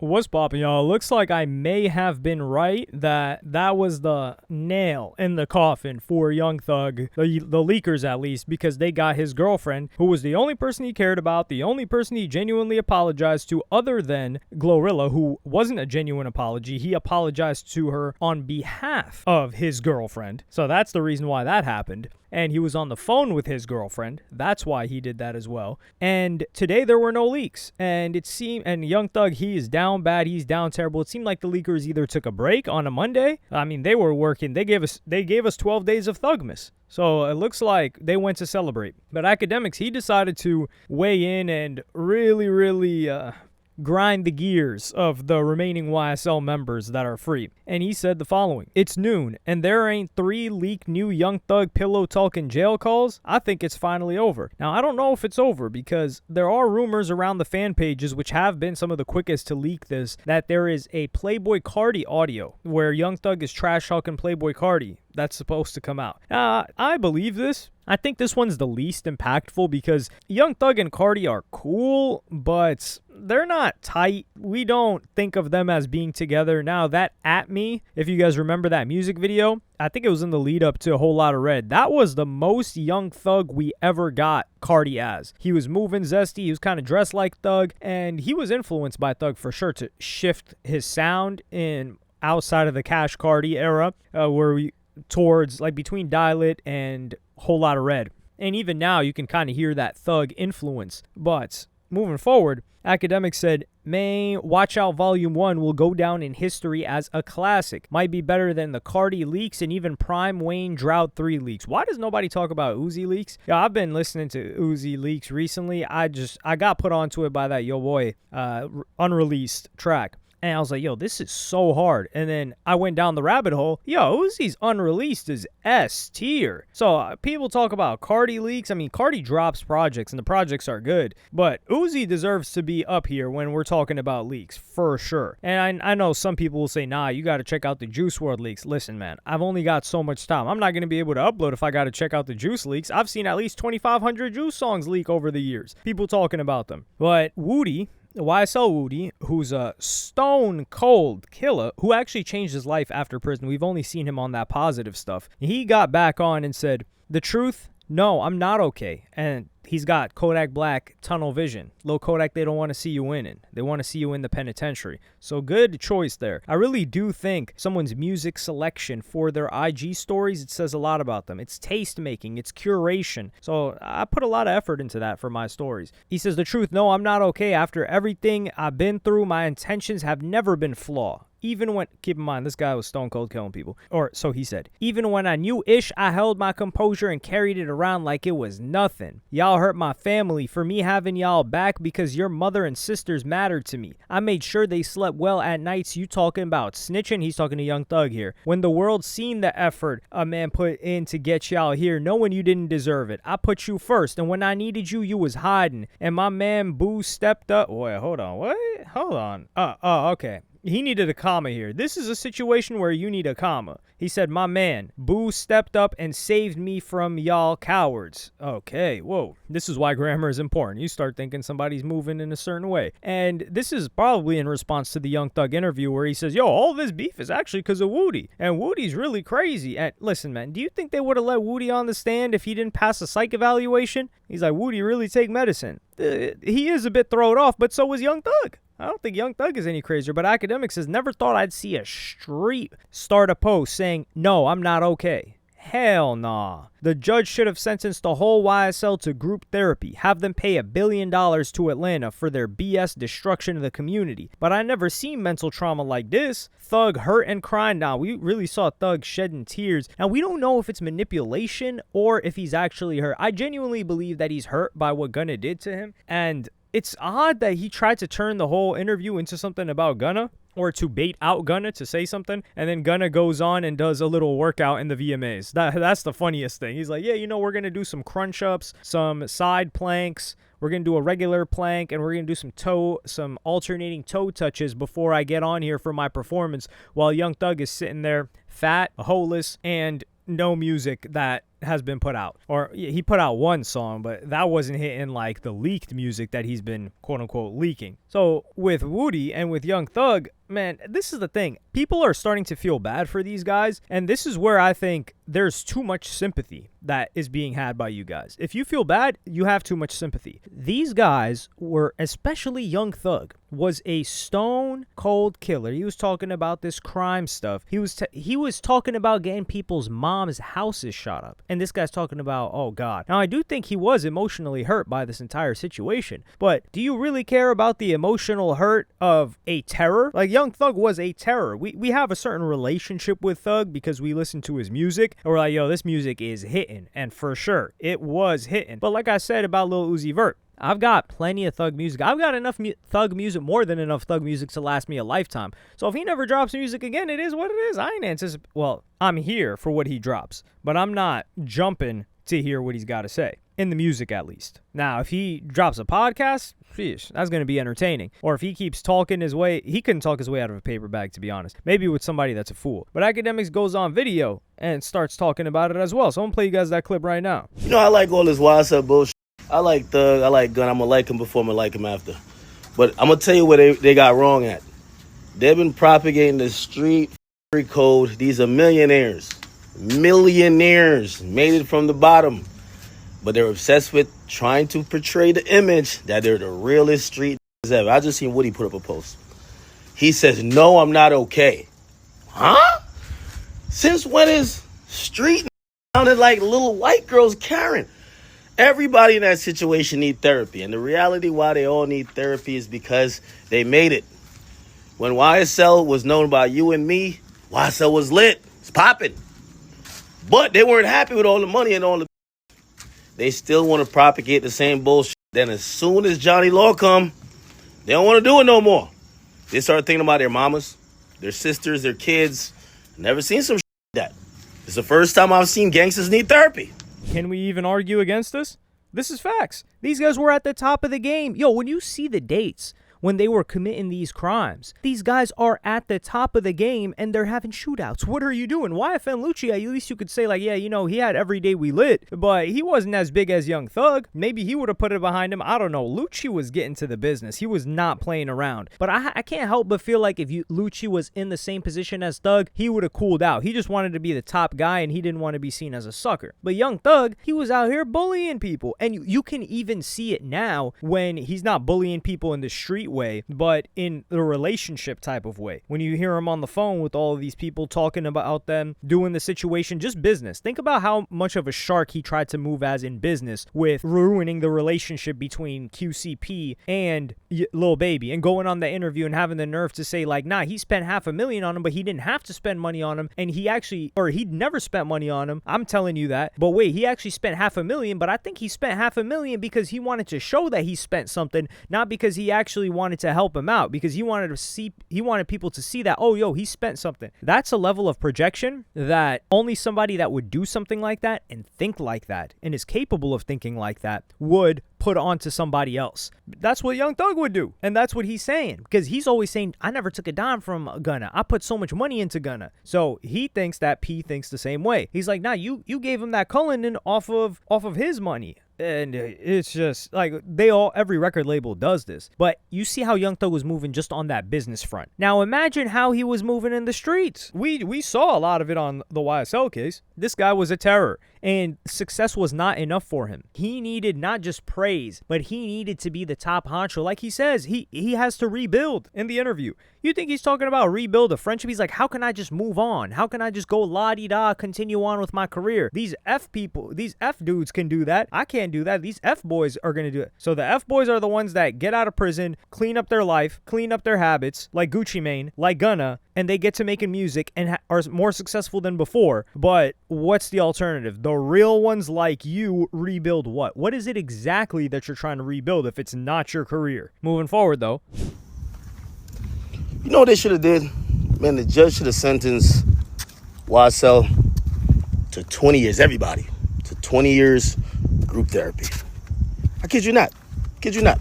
What's poppin', y'all? Looks like I may have been right that was the nail in the coffin for Young Thug, the leakers at least, because they got his girlfriend, who was the only person he cared about, the only person he genuinely apologized to other than Glorilla, who wasn't a genuine apology. He apologized to her on behalf of his girlfriend. So that's the reason why that happened. And he was on the phone with his girlfriend. That's why he did that as well. And today there were no leaks. And it seemed, and Young Thug, he is down bad. He's down terrible. It seemed like the leakers either took a break on a Monday. I mean, they were working. They gave us 12 days of Thugmas. So it looks like they went to celebrate. But Akademiks, he decided to weigh in and really grind the gears of the remaining YSL members that are free. And he said the following: "It's noon, and there ain't 3 leaked new Young Thug pillow talking jail calls. I think it's finally over." Now, I don't know if it's over because there are rumors around the fan pages, which have been some of the quickest to leak this, that there is a Playboi Carti audio where Young Thug is trash-talking Playboi Carti that's supposed to come out. I believe this. I think this one's the least impactful because Young Thug and Carti are cool, but they're not tight. We don't think of them as being together. Now, that At Me, if you guys remember that music video, I think it was in the lead up to A Whole Lotta Red. That was the most Young Thug we ever got Carti as. He was moving zesty. He was kind of dressed like Thug, and he was influenced by Thug for sure to shift his sound in outside of the Cash Carti era, where we towards like between Dial It and Whole Lotta Red. And even now you can kind of hear that Thug influence. But moving forward, Akademiks said, "Man, Watch Out Volume 1 will go down in history as a classic. Might be better than the Carti leaks and even Prime Wayne Drought 3 leaks." Why does nobody talk about Uzi leaks? Yeah, I've been listening to Uzi leaks recently. I got put onto it by that Yo Boy unreleased track. And I was like, yo, this is so hard. And then I went down the rabbit hole. Yo, Uzi's unreleased is S tier. So people talk about Carti leaks. I mean, Carti drops projects, and the projects are good. But Uzi deserves to be up here when we're talking about leaks, for sure. And I know some people will say, nah, you got to check out the Juice WRLD leaks. Listen, man, I've only got so much time. I'm not going to be able to upload if I got to check out the Juice leaks. I've seen at least 2,500 Juice songs leak over the years. People talking about them. But Woody, YSL Woody, who's a stone cold killer, who actually changed his life after prison. We've only seen him on that positive stuff. He got back on and said, "The truth, no, I'm not okay." And he's got Kodak Black tunnel vision. Lil Kodak, they don't want to see you winning. They want to see you in the penitentiary. So good choice there. I really do think someone's music selection for their IG stories, it says a lot about them. It's taste making. It's curation. So I put a lot of effort into that for my stories. He says, "The truth, no, I'm not okay. After everything I've been through, my intentions have never been flawed. Even when," keep in mind, this guy was stone cold killing people. Or so he said. "Even when I knew ish, I held my composure and carried it around like it was nothing. Y'all hurt my family. For me having y'all back because your mother and sisters mattered to me. I made sure they slept well at nights. You talking about snitching?" He's talking to Young Thug here. "When the world seen the effort a man put in to get y'all here, knowing you didn't deserve it. I put you first, and when I needed you, you was hiding. And my man Boo stepped up." Wait, hold on. What? Hold on. Okay. He needed a comma here. This is a situation where you need a comma. He said, "My man, Boo stepped up and saved me from y'all cowards." Okay, whoa. This is why grammar is important. You start thinking somebody's moving in a certain way. And this is probably in response to the Young Thug interview where he says, yo, all this beef is actually because of Woody. And Woody's really crazy. And listen, man, do you think they would have let Woody on the stand if he didn't pass a psych evaluation? He's like, Woody really take medicine. He is a bit thrown off, but so was Young Thug. I don't think Young Thug is any crazier, but Akademiks says, "Never thought I'd see a street start a post saying, 'No, I'm not okay.' Hell nah. The judge should have sentenced the whole YSL to group therapy, have them pay $1 billion to Atlanta for their BS destruction of the community. But I never seen mental trauma like this. Thug hurt and crying. Now, we really saw Thug shedding tears. Now, we don't know if it's manipulation or if he's actually hurt. I genuinely believe that he's hurt by what Gunna did to him. And it's odd that he tried to turn the whole interview into something about Gunna, or to bait out Gunna to say something, and then Gunna goes on and does a little workout in the VMAs. That's the funniest thing. He's like, yeah, you know, we're going to do some crunch-ups, some side planks, we're going to do a regular plank, and we're going to do some alternating toe touches before I get on here for my performance, while Young Thug is sitting there, fat, holeless, and no music that has been put out. Or he put out one song, but that wasn't hitting like the leaked music that he's been quote unquote leaking. So with Woody and with Young Thug, man, this is the thing. People are starting to feel bad for these guys, and this is where I think there's too much sympathy that is being had by you guys. If you feel bad, you have too much sympathy. These guys were, especially Young Thug, was a stone cold killer. He was talking about this crime stuff. He was talking about getting people's moms' houses shot up. And this guy's talking about, oh God. Now, I do think he was emotionally hurt by this entire situation, but do you really care about the emotional hurt of a terror? Like, Young Thug was a terror. We have a certain relationship with Thug because we listen to his music, and we're like, yo, this music is hitting. And for sure, it was hitting. But like I said about Lil Uzi Vert, I've got plenty of Thug music. I've got enough Thug music, more than enough Thug music to last me a lifetime. So if he never drops music again, it is what it is. I ain't anticipating. Well, I'm here for what he drops, but I'm not jumping to hear what he's got to say. In the music, at least. Now, if he drops a podcast, sheesh, that's going to be entertaining. Or if he keeps talking his way, he couldn't talk his way out of a paper bag, to be honest. Maybe with somebody that's a fool. But Akademiks goes on video and starts talking about it as well. So I'm going to play you guys that clip right now. You know, I like all this YSL bullshit. I like Thug, I like Gun. I'm going to like him before I'm going to like him after. But I'm going to tell you where they got wrong at. They've been propagating the street code. These are millionaires. Millionaires made it from the bottom. But they're obsessed with trying to portray the image that they're the realest street ever. I just seen Woody put up a post. He says, no, I'm not okay. Huh? Since when is street sounded like little white girls Karen? Everybody in that situation need therapy. And the reality why they all need therapy is because they made it. When YSL was known by you and me, YSL was lit. It's popping. But they weren't happy with all the money and all the... They still want to propagate the same bullshit. Then as soon as Johnny Law come, they don't want to do it no more. They start thinking about their mamas, their sisters, their kids. Never seen some shit like that. It's the first time I've seen gangsters need therapy. Can we even argue against this? This is facts. These guys were at the top of the game. Yo, when you see the dates when they were committing these crimes, these guys are at the top of the game and they're having shootouts. What are you doing? YFN Lucci, at least you could say like, yeah, you know, he had Every Day We Lit, but he wasn't as big as Young Thug. Maybe he would have put it behind him. I don't know. Lucci was getting to the business. He was not playing around. But I can't help but feel like if Lucci was in the same position as Thug, he would have cooled out. He just wanted to be the top guy and he didn't want to be seen as a sucker. But Young Thug, he was out here bullying people. And you can even see it now when he's not bullying people in the street way, but in the relationship type of way. When you hear him on the phone with all of these people talking about them, doing the situation, just business. Think about how much of a shark he tried to move as in business with ruining the relationship between QCP and Lil Baby and going on the interview and having the nerve to say like, nah, he spent $500,000 on him, but he didn't have to spend money on him. And he'd never spent money on him. I'm telling you that. But wait, he actually spent $500,000, but I think he spent $500,000 because he wanted to show that he spent something, not because he actually wanted to help him out, because he wanted people to see that, oh, yo, he spent something. That's a level of projection that only somebody that would do something like that and think like that and is capable of thinking like that would put onto somebody else. That's what Young Thug would do. And that's what he's saying, because he's always saying, I never took a dime from Gunna. I put so much money into Gunna. So he thinks that P thinks the same way. He's like, nah, you gave him that Cullinan off of his money. And it's just like every record label does this. But you see how Young Thug was moving just on that business front. Now imagine how he was moving in the streets. We saw a lot of it on the YSL case. This guy was a terror. And success was not enough for him. He needed not just praise, but he needed to be the top honcho. Like he says, he has to rebuild in the interview. You think he's talking about rebuild a friendship? He's like, how can I just move on? How can I just go la-di-da, continue on with my career? These F people, these F dudes can do that. I can't do that. These F boys are going to do it. So the F boys are the ones that get out of prison, clean up their life, clean up their habits, like Gucci Mane, like Gunna, and they get to making music and are more successful than before. But what's the alternative? The real ones like you rebuild what? What is it exactly that you're trying to rebuild if it's not your career? Moving forward, though. You know what they should have did? Man, the judge should have sentenced YSL to 20 years, everybody, to 20 years group therapy. I kid you not. Kid you not.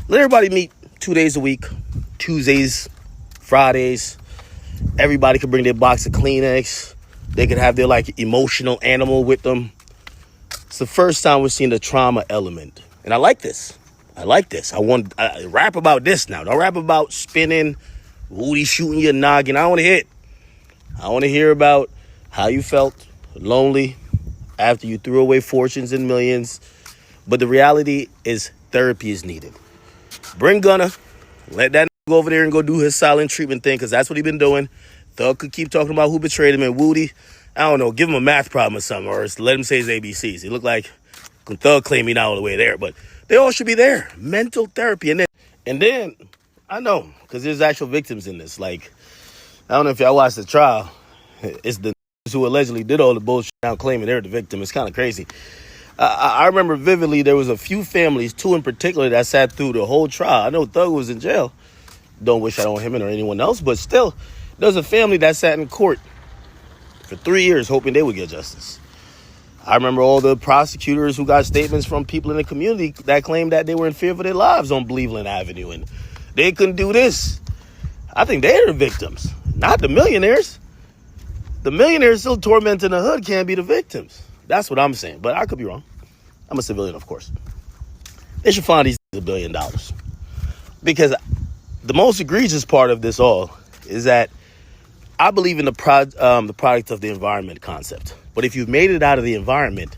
Let everybody meet 2 days a week, Tuesdays, Fridays. Everybody could bring their box of Kleenex, They could have their like emotional animal with them. It's the first time we're seeing the trauma element. And I like this. I want rap about this now. Don't rap about spinning, Woody shooting your noggin. I don't want to hear it. I want to hear about how you felt lonely after you threw away fortunes and millions. But the reality is therapy is needed. Bring Gunna. Let that go over there and go do his silent treatment thing, because that's what he's been doing. Thug could keep talking about who betrayed him, and Woody, I don't know, give him a math problem or something, or let him say his ABCs. He looked like Thug claimed he not all the way there, but they all should be there. Mental therapy. And then I know, because there's actual victims in this. Like, I don't know if y'all watched the trial. It's the who allegedly did all the bullshit now claiming they're the victim. It's kind of crazy. I remember vividly there was a few families, 2 in particular, that sat through the whole trial. I know Thug was in jail. Don't wish that on him or anyone else, but still, there's a family that sat in court for 3 years hoping they would get justice. I remember all the prosecutors who got statements from people in the community that claimed that they were in fear for their lives on Cleveland Avenue, and they couldn't do this. I think they're the victims, not the millionaires. The millionaires still tormenting the hood can't be the victims. That's what I'm saying, but I could be wrong. I'm a civilian, of course. They should find these $1 billion. Because the most egregious part of this all is that I believe in the product of the environment concept. But if you've made it out of the environment,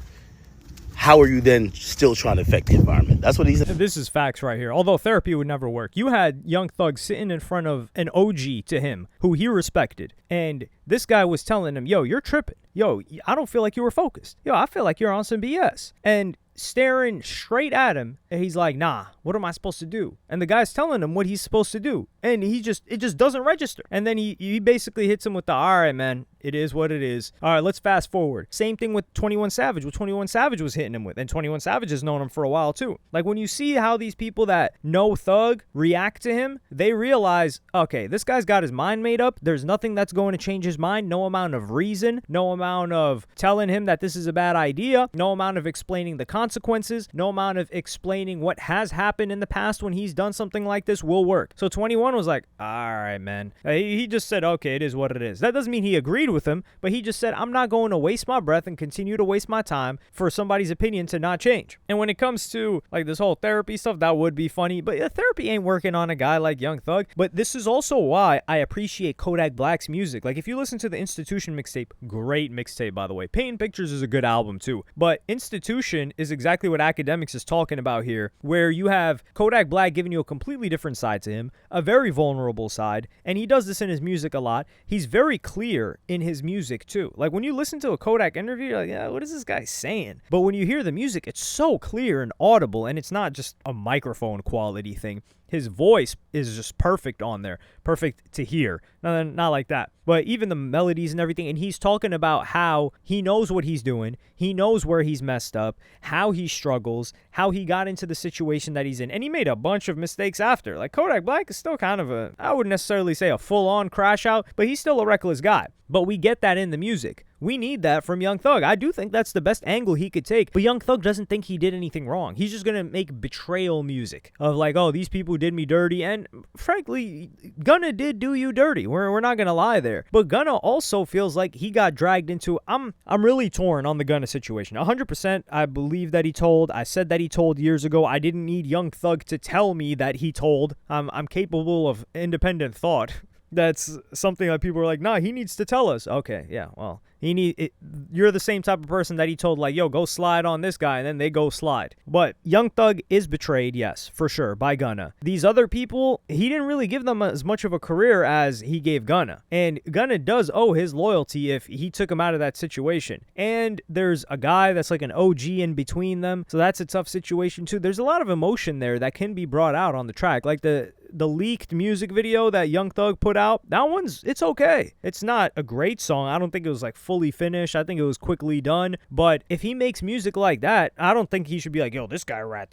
how are you then still trying to affect the environment? That's what he said. This is facts right here. Although therapy would never work. You had Young Thug sitting in front of an OG to him who he respected. And this guy was telling him, yo, you're tripping. Yo, I don't feel like you were focused. Yo, I feel like you're on some BS. And staring straight at him, and he's like, nah, what am I supposed to do? And the guy's telling him what he's supposed to do, and it just doesn't register. And then he basically hits him with the, all right, man, it is what it is. All right, let's fast forward. Same thing with 21 Savage, what 21 Savage was hitting him with, and 21 Savage has known him for a while too. Like, when you see how these people that know Thug react to him, they realize, okay, this guy's got his mind made up. There's nothing that's going to change his mind. No amount of reason, no amount of telling him that this is a bad idea, no amount of explaining the consequences, no amount of explaining what has happened in the past when he's done something like this will work. So 21 was like, all right, man. He just said, okay, it is what it is. That doesn't mean he agreed with him, but he just said, I'm not going to waste my breath and continue to waste my time for somebody's opinion to not change. And when it comes to like this whole therapy stuff, that would be funny, but therapy ain't working on a guy like Young Thug. But this is also why I appreciate Kodak Black's music. Like, if you listen to the Institution mixtape, great mixtape, by the way. Painting Pictures is a good album too, but Institution is exactly what Akademiks is talking about here, where you have Kodak Black giving you a completely different side to him, a very vulnerable side, and he does this in his music a lot. He's very clear in his music too. Like, when you listen to a Kodak interview, you're like, yeah, what is this guy saying? But when you hear the music, it's so clear and audible, and it's not just a microphone quality thing. His voice is just perfect on there. Perfect to hear. Not like that. But even the melodies and everything, and he's talking about how he knows what he's doing. He knows where he's messed up, how he struggles, how he got into the situation that he's in. And he made a bunch of mistakes after. Like, Kodak Black is still kind of I wouldn't necessarily say a full-on crash out, but he's still a reckless guy. But we get that in the music. We need that from Young Thug. I do think that's the best angle he could take. But Young Thug doesn't think he did anything wrong. He's just going to make betrayal music of like, oh, these people did me dirty. And frankly, Gunna did do you dirty. We're not going to lie there. But Gunna also feels like he got dragged into, I'm really torn on the Gunna situation. 100% I believe that he told. I said that he told years ago. I didn't need Young Thug to tell me that he told. I'm capable of independent thought. That's something that people are like, nah, he needs to tell us. Okay, yeah, well, you're the same type of person that he told, like, yo, go slide on this guy, and then they go slide. But Young Thug is betrayed, yes, for sure, by Gunna. These other people, he didn't really give them as much of a career as he gave Gunna. And Gunna does owe his loyalty if he took him out of that situation. And there's a guy that's like an OG in between them, so that's a tough situation too. There's a lot of emotion there that can be brought out on the track. Like the leaked music video that Young Thug put out, it's okay. It's not a great song. I don't think it was like fully finished. I think it was quickly done. But if he makes music like that, I don't think he should be like, yo, this guy rat.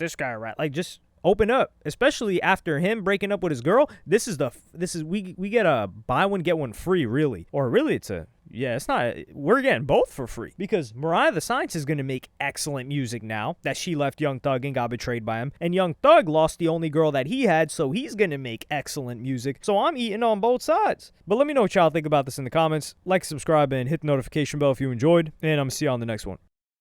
Like, just open up, especially after him breaking up with his girl. We get a buy one get one free, really, or really it's not. We're getting both for free because Mariah the Science is going to make excellent music now that she left Young Thug and got betrayed by him. And Young Thug lost the only girl that he had, so he's going to make excellent music. So I'm eating on both sides. But let me know what y'all think about this in the comments. Like, subscribe, and hit the notification bell if you enjoyed. And I'm going to see you on the next one.